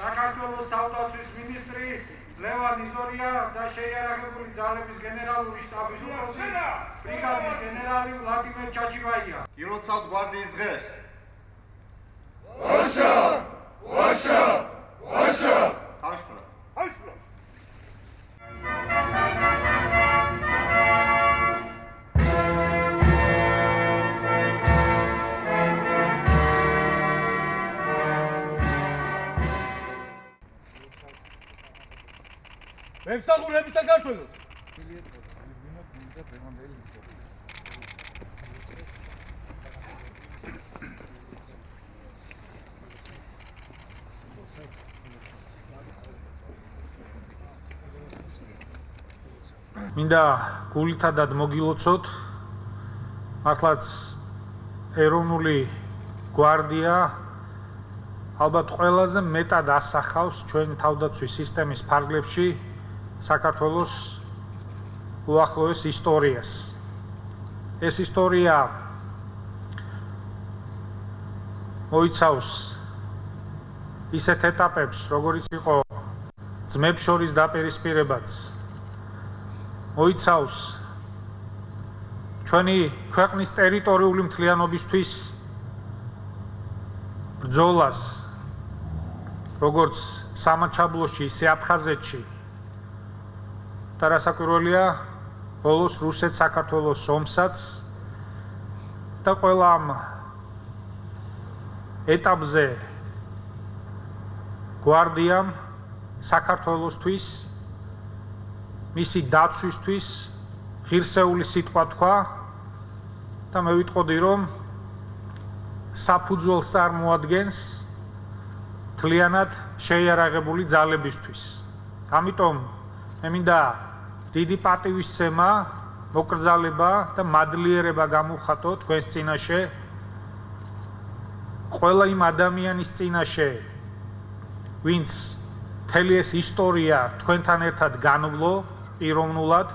საქართველოს თავდაცვის მინისტრი ლევან იზორია და შეიარაღებული ძალების გენერალური შტაბის უფროსი ბრიგადის გენერალი ვლადიმერ ჩაჩიბაია. გილოცავთ გვარდიის დღეს. ვაშა! ვაშა! ვაშა! თავისუფლად. თავისუფლად. მემსახურები საქართველოს. მინდა გულითადად მოგილოცოთ მართლაც ეროვნული გვარდია ალბათ ყველაზე მეტად ასახავს ჩვენ თავდაცვის სისტემის ფარგლებში საქართველოს უახლოეს ისტორიას. ეს ისტორია მოიცავს ისეთ ეტაპებს, როგორიც იყო ძმებს შორის დაპირისპირებაც. მოიცავს ჩვენი ქვეყნის ტერიტორიული მთლიანობისთვის ბრძოლას, როგორც სამაჩაბლოში, ისე აფხაზეთში. და რასაკვირველია, ბოლოს რუსეთ-საქართველოს ომსაც და ყველა ამ ეტაპზე გვარდიამ საქართველოსთვის, მისი დაცვისთვის ღირსეული სიტყვა თქვა და მე ვიტყოდი, რომ საფუძველს წარმოადგენს მთლიანად შეიარაღებული ძალებისთვის. ამიტომ მე მინდა დიდი პატივისცემა, მოკრძალება და მადლიერება გამოვხატო თქვენს წინაშე, ყველა იმ ადამიანის წინაშე, ვინც მთელი ეს ისტორია თქვენთან ერთად განვლო პიროვნულად.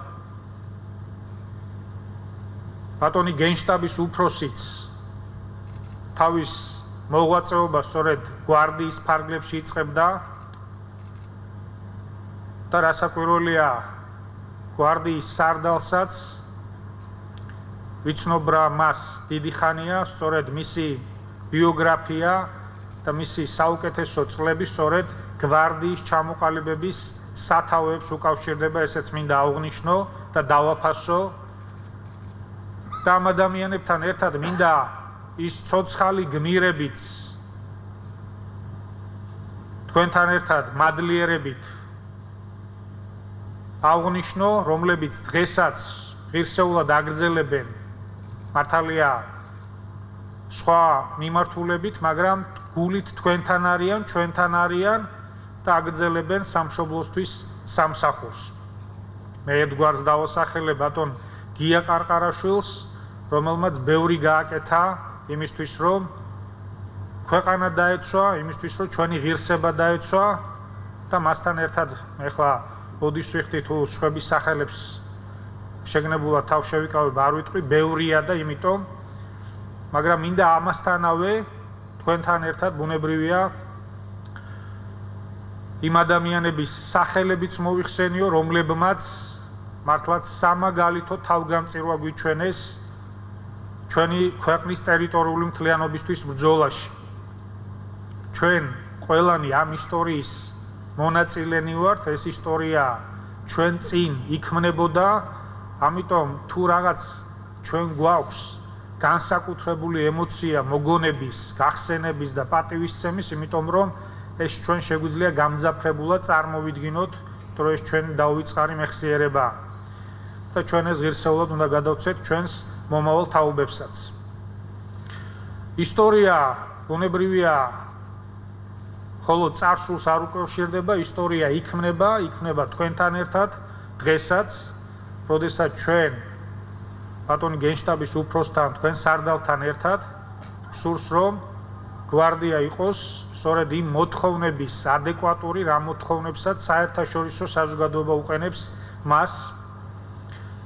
ბატონი გენშტაბის უფროსიც თავის მოღვაწეობას სწორედ გვარდიის ფარგლებში იწყებდა და რასაკვირველია, გვარდიის სარდალსაც ვიცნობრა მას დიდი ხანია, სწორედ მისი ბიოგრაფია და მისი საუკეთესო წლები სწორედ გვარდიის ჩამოყალიბების სათავეებს უკავშირდება, ესეც მინდა აღვნიშნო და დავაფასო. და ამ ადამიანებთან ერთად მინდა ის ცოცხალი გმირებიც თქვენთან ერთად მადლიერებით აღვნიშნო, რომლებიც დღესაც ღირსეულად აგრძელებენ მართალია სხვა მიმართულებით, მაგრამ გულით თქვენთან არიან, ჩვენთან არიან და აგრძელებენ სამშობლოსთვის სამსახურს. მე ერთგვარს დავასახელებ ბატონ გია ყარყარაშვილს, რომელმაც ბევრი გააკეთა იმისთვის, რომ ქვეყანა დაეცვა, იმისთვის, რომ ჩვენი ღირსება დაეცვა და მასთან ერთად ეხლა ბოდიშს ვიხდი თუ სხვების სახელებს შეგნებულად თავ შევიკავებ, არ ვიტყვი, ბევრია და იმიტომ, მაგრამ მინდა ამასთანავე თქვენთან ერთად ბუნებრივია იმ ადამიანების სახელებიც მოვიხსენიო, რომლებმაც მართლაც სამაგალითო თავგამწირვა გვიჩვენეს ჩვენი ქვეყნის ტერიტორიული მთლიანობისთვის ბრძოლაში. ჩვენ ყველანი ამ ისტორიის მონაწილენი ვართ, ეს ისტორია ჩვენ წინ იქმნებოდა, ამიტომ თუ რაღაც ჩვენ გვაქვს განსაკუთრებული ემოცია მოგონების, გახსენების და პატივისცემის, იმიტომ რომ ეს ჩვენ შეგვიძლია გამძაფრებულად წარმოვიდგინოთ, რომ ეს ჩვენ დაუვიწყარი მეხსიერება და ჩვენ ეს ღირსეულად უნდა გადავცეთ ჩვენს მომავალ თაობებსაც. ისტორია ბუნებრივია ხოლო წარსულს არ უკავშირდება, ისტორია იქმნება თქვენთან ერთად დღესაც, როდესაც ჩვენ ბატონი გენშტაბის უფროსთან, თქვენ სარდალთან ერთად სურს რომ გვარდია იყოს სწორედ იმ მოთხოვნების ადეკვატური, რა მოთხოვნებსაც საერთაშორისო საზოგადოება უყენებს მას.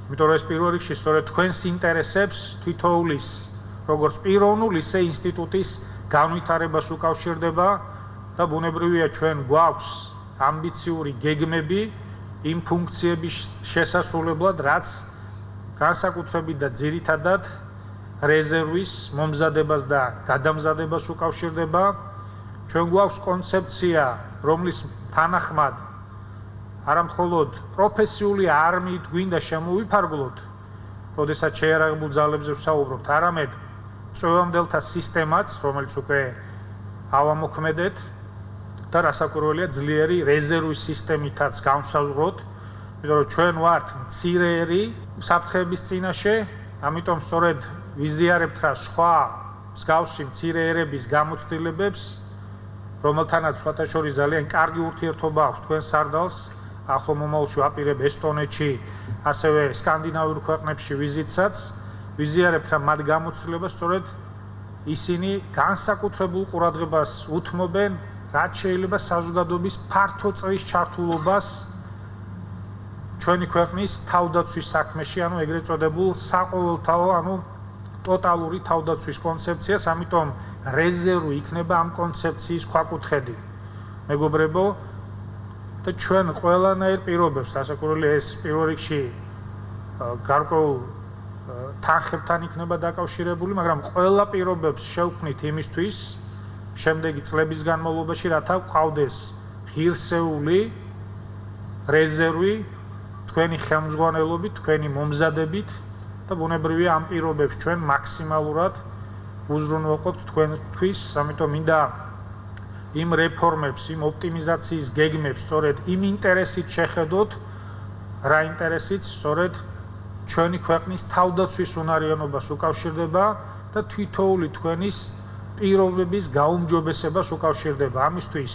იმიტომ რომ ეს პირველ რიგში სწორედ თქვენს ინტერესებს თვითოულის როგორც პიროვნულ, ისე ინსტიტუტის განვითარებას უკავშირდება და ბუნებრივია ჩვენ გვაქვს ამბიციური გეგმები იმ ფუნქციების შესასრულებლად, რაც განსაკუთრებით და ძირითადად რეზერვის მომზადებას და გადამზადებას უკავშირდება. ჩვენ გვაქვს კონცეფცია, რომლის თანახმად არა მხოლოდ პროფესიული არმიით გვინდა შემოვიფარგლოთ, როდესაც შეიარაღებულ ძალებზე ვსაუბრობთ, არამედ წვევამდელთა სისტემაც, რომელიც უკვე ავამოქმედეთ და რასაკვირველია ძლიერი რეზერვის სისტემითაც განსაზღვროთ, იმიტომ რომ ჩვენ ვართ მცირეერი საფრთხეების წინაშე, ამიტომ სწორედ ვიზიარებთ რა სხვა მსგავსი მცირეერების გამოცდილებებს, რომელთანაც სხვათა შორის ძალიან კარგი ურთიერთობა აქვს თქვენ სარდალს, ახლო მომავალში ვაპირებ ესტონეთში, ასევე სკანდინავიურ ქვეყნებში ვიზიტსაც, ვიზიარებთ რა მათ გამოცდილებას, სწორედ ისინი განსაკუთრებულ ყურადღებას უთმობენ, რაც შეიძლება საზოგადოების ფართო წრის ჩართულობას ჩვენი ქვეყნის თავდაცვის საქმეში, ანუ ეგრეთ წოდებულ საყოველთაო, ანუ ტოტალური თავდაცვის კონცეფციას, ამიტომ რეზერვი იქნება ამ კონცეფციის ქვაკუთხედი. მეგობრებო, და ჩვენ ყველანაირ პირობებს, რასაკვირველია ეს პირველ რიგში გარკვეულ თანხებთან იქნება დაკავშირებული, მაგრამ ყველა პირობებს შევქმნით იმისთვის, შემდეგი წლების განმავლობაში, რათა გვყავდეს ღირსეული რეზერვი თქვენი ხელმძღვანელობით, თქვენი მომზადებით და ბუნებრივია ამ პირობებს ჩვენ მაქსიმალურად უზრუნველყოფთ თქვენთვის, ამიტომ მინდა იმ რეფორმებს, იმ ოპტიმიზაციის გეგმებს სწორედ იმ ინტერესით შეხედოთ, რა ინტერესით სწორედ ჩვენი ქვეყნის თავდაცვის უნარიანობას უკავშირდება და თვითოული თქვენის პირობების გაუმჯობესებას უკავშირდება. ამისთვის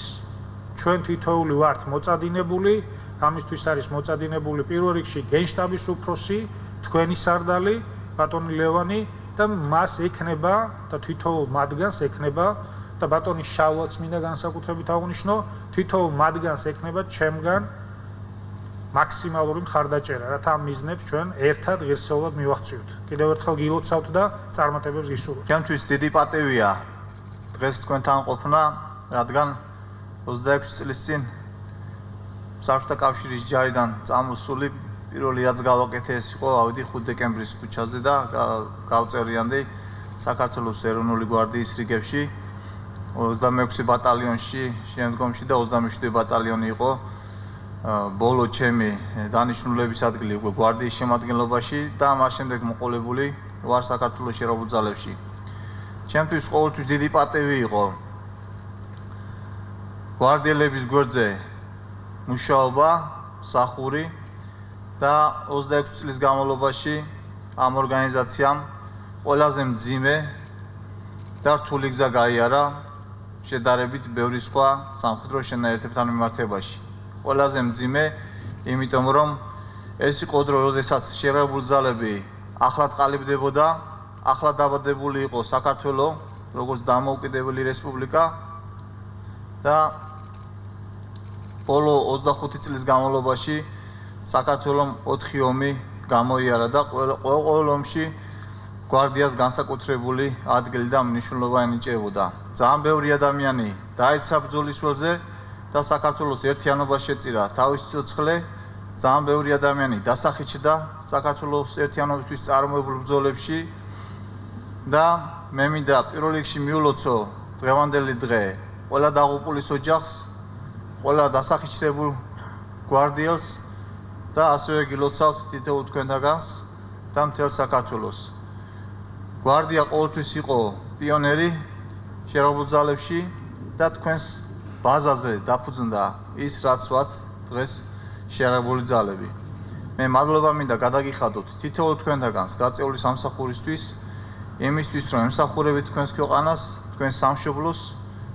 ჩვენ თვითოული ვართ მოწადინებული, ამისთვის არის მოწადინებული პირველ რიგში გენშტაბის უფროსი, თქვენი სარდალი, ბატონი ლევანი და მას ექნება და თვითოულ მათგანს ექნება და ბატონი შავლაც მინდა განსაკუთრებით აღვნიშნო, თვითოულ მათგანს ექნება ჩემგან მაქსიმალური მხარდაჭერა, რათა ამ მიზნებს ჩვენ ერთად ღირსეულად მივახციოთ. კიდევ ერთხელ გილოცავთ და წარმატებებს გისურვებთ. ჩემთვის დიდი პატივია დღეს თქვენთან ყოფნა, რადგან 26 წლის წინ საბჭოთა კავშირის ჯარიდან წამოსული პირველი რაც გავაკეთე ეს იყო, ავედი 5 დეკემბრის ქუჩაზე და გავწერიანდი საქართველოს ეროვნული გვარდიის რიგებში 26 ბატალიონში, შემდგომში და 27 ბატალიონი იყო ბოლო ჩემი დანიშნულების ადგილი უკვე გვარდიის შემადგენლობაში და მას შემდეგ მოყოლებული ვარ საქართველოს შერეულ ძალებში. ჩემთვის ყოველთვის დიდი პატივი იყო გვარდიელების გვერდზე მუშაობა, მსახური და 26 წლის განმავლობაში ამ ორგანიზაციამ ყველაზე მძიმე და რთული გზა გაიარა შედარებით ბევრი სხვა სამხედრო შენაერთებთან მიმართებაში. ყველაზე მძიმე, იმიტომ რომ ეს იყო დრო, როდესაც შერეულ ძალები ახლად ყალიბდებოდა, ახლად დაბადებული იყო საქართველო, როგორც დამოუკიდებელი რესპუბლიკა და ბოლო 25 წლის განმავლობაში საქართველომ 4 ომი გამოიარა და ყოველ ომში გვარდიას განსაკუთრებული ადგილი და მნიშვნელობა ენიჭებოდა. ძალიან ბევრი ადამიანი დაეცა ბრძოლის ველზე და საქართველოს ერთიანობა შეწირა თავის სიცოცხლე, ძალიან ბევრი ადამიანი დასახიჩდა საქართველოს ერთიანობისთვის წარმოებულ ბრძოლებში და მე მინდა პირველ რიგში მიულოცო დღევანდელი დღე ყველა დაღუპულის ოჯახს, ყველა დასახიჩდებულ გვარდიელს და ასევე გილოცავთ თითოეულ თქვენთაგანს და მთელ საქართველოს. გვარდია ყოველთვის იყო პიონერი შერეულ ძალებში და თქვენს ბაზაზე დაფუძნდა ის, რაც ვართ დღეს შერეული ძალები. მე მადლობა მინდა გადაგიხადოთ თითოეულ თქვენთაგანს გაწეული სამსახურისთვის, იმისთვის რომ ემსახურებით თქვენს ქვეყანას, თქვენს სამშობლოს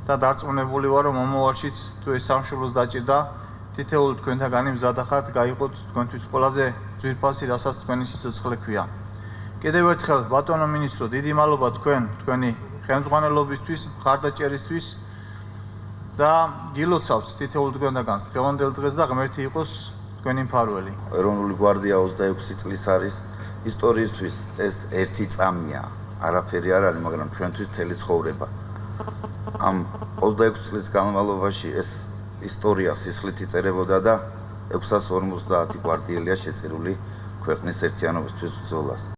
და დარწმუნებული ვარ რომ მომავალშიც თუ ეს სამშობლოს დაჭირდა, თითოეულ თქვენთაგანი მზად ხართ გაიყოთ თქვენთვის ყველაზე ძვირფასი, რასაც თქვენი სიცოცხლე ქვია. კიდევ ერთხელ ბატონო მინისტრო, დიდი მადლობა თქვენი ხელმძღვანელობისთვის, მხარდაჭერისთვის და გილოცავთ თითოეულ თქვენთაგანს დღევანდელ დღეს და ღმერთი იყოს თქვენი მფარველი. ეროვნული გვარდია 26 წლის არის ისტორიისთვის ეს ერთი წამია. არაფერი არ არის, მაგრამ ჩვენთვის მთელი ცხოვრება. ამ 26 წლის განმავლობაში ეს ისტორია სისხლით იწერებოდა და 650 გვარდიელია შეწირული ქვეყნის ერთიანობისთვის ბრძოლას.